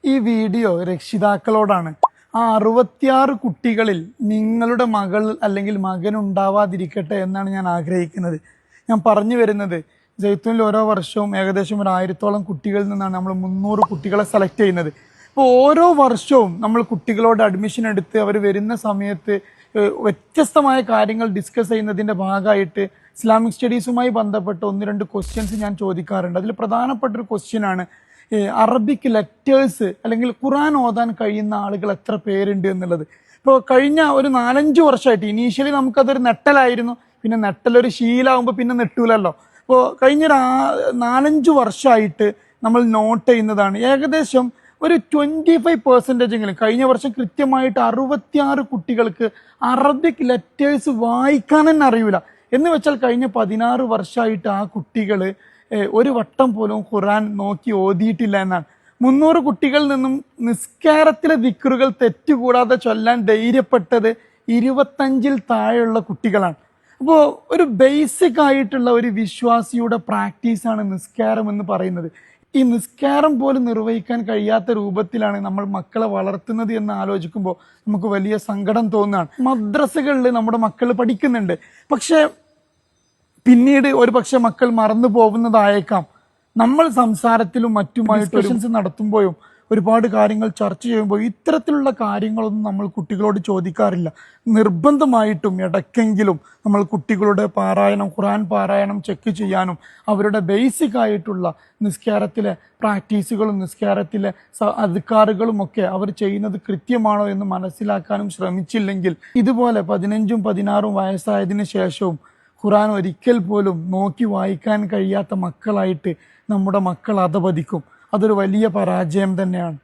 ഈ വീഡിയോ രക്ഷിതാക്കളോടാണ്. ആ 66 കുട്ടികളിൽ നിങ്ങളുടെ മകൾ അല്ലെങ്കിൽ മകൻ ഉണ്ടാവാതിരിക്കട്ടെ എന്നാണ് ഞാൻ ആഗ്രഹിക്കുന്നത്. ഞാൻ പറഞ്ഞു വരുന്നത്, ജയ്ത്തൂനിൽ ഓരോ വർഷവും ഏകദേശം ഒരു 1000-ഓളം കുട്ടികളിൽ നിന്നാണ് നമ്മൾ 300 കുട്ടികളെ സെലക്ട് ചെയ്യുന്നത്. അപ്പോൾ ഓരോ വർഷവും നമ്മൾ കുട്ടികളോട് അഡ്മിഷൻ എടുത്ത് അവർ വരുന്ന സമയത്ത് വ്യത്യസ്തമായ കാര്യങ്ങൾ ഡിസ്കസ് ചെയ്യുന്നതിൻ്റെ ഭാഗമായിട്ട് ഇസ്ലാമിക് സ്റ്റഡീസുമായി ബന്ധപ്പെട്ട 1-2 ക്വസ്റ്റ്യൻസ് ഞാൻ ചോദിക്കാറുണ്ട്. അതിൽ പ്രധാനപ്പെട്ട ഒരു ക്വസ്റ്റ്യനാണ് അറബിക് ലെറ്റേഴ്സ് അല്ലെങ്കിൽ ഖുർആൻ ഓതാൻ കഴിയുന്ന ആളുകൾ എത്ര പേരുണ്ട് എന്നുള്ളത്. ഇപ്പോൾ കഴിഞ്ഞ ഒരു 4-5 വർഷമായിട്ട് ഇനീഷ്യലി നമുക്കതൊരു നെട്ടലായിരുന്നു, പിന്നെ നെട്ടലൊരു ശീലമാകുമ്പോൾ പിന്നെ നെട്ടൂലല്ലോ. അപ്പോൾ കഴിഞ്ഞൊരു 4-5 വർഷമായിട്ട് നമ്മൾ നോട്ട് ചെയ്യുന്നതാണ് ഏകദേശം ഒരു 25% കഴിഞ്ഞ വർഷം കൃത്യമായിട്ട് 66 കുട്ടികൾക്ക് അറബിക് ലെറ്റേഴ്സ് വായിക്കാൻ തന്നെ അറിയില്ല. എന്ന് വെച്ചാൽ കഴിഞ്ഞ 16 വർഷമായിട്ട് ആ കുട്ടികൾ ഒരു വട്ടം പോലും ഖുർആൻ നോക്കി ഓതിയിട്ടില്ല എന്നാണ്. 300 കുട്ടികളിൽ നിന്നും നിസ്കാരത്തിലെ ദിക്റുകൾ തെറ്റുകൂടാതെ ചൊല്ലാൻ ധൈര്യപ്പെട്ടത് 25-ൽ താഴെയുള്ള കുട്ടികളാണ്. അപ്പോൾ ഒരു ബേസിക് ആയിട്ടുള്ള ഒരു വിശ്വാസിയുടെ പ്രാക്ടീസാണ് നിസ്കാരം എന്ന് പറയുന്നത്. ഈ നിസ്കാരം പോലും നിർവഹിക്കാൻ കഴിയാത്ത രൂപത്തിലാണ് നമ്മൾ മക്കളെ വളർത്തുന്നത് എന്ന് ആലോചിക്കുമ്പോൾ നമുക്ക് വലിയ സങ്കടം തോന്നുകയാണ്. മദ്രസകളിൽ നമ്മുടെ മക്കൾ പഠിക്കുന്നുണ്ട്, പക്ഷേ പിന്നീട് ഒരു പക്ഷെ മക്കൾ മറന്നു പോകുന്നതായേക്കാം. നമ്മൾ സംസാരത്തിലും മറ്റുമായി ഡിസ്കഷൻസ് നടത്തുമ്പോഴും ഒരുപാട് കാര്യങ്ങൾ ചർച്ച ചെയ്യുമ്പോൾ ഇത്തരത്തിലുള്ള കാര്യങ്ങളൊന്നും നമ്മൾ കുട്ടികളോട് ചോദിക്കാറില്ല. നിർബന്ധമായിട്ടും ഇടയ്ക്കെങ്കിലും നമ്മൾ കുട്ടികളുടെ പാരായണം, ഖുർആൻ പാരായണം ചെക്ക് ചെയ്യാനും അവരുടെ ബേസിക് ആയിട്ടുള്ള നിസ്കാരത്തിലെ പ്രാക്ടീസുകളും നിസ്കാരത്തിലെ അദ്കാറുകളും ഒക്കെ അവർ ചെയ്യുന്നത് കൃത്യമാണോ എന്ന് മനസ്സിലാക്കാനും ശ്രമിച്ചില്ലെങ്കിൽ ഇതുപോലെ 15-ഉം 16-ഉം വയസ്സായതിനു ശേഷവും ഖുർആൻ ഒരിക്കൽ പോലും നോക്കി വായിക്കാൻ കഴിയാത്ത മക്കളായിട്ട് നമ്മുടെ മക്കൾ അധപതിക്കും. അതൊരു വലിയ പരാജയം തന്നെയാണ്.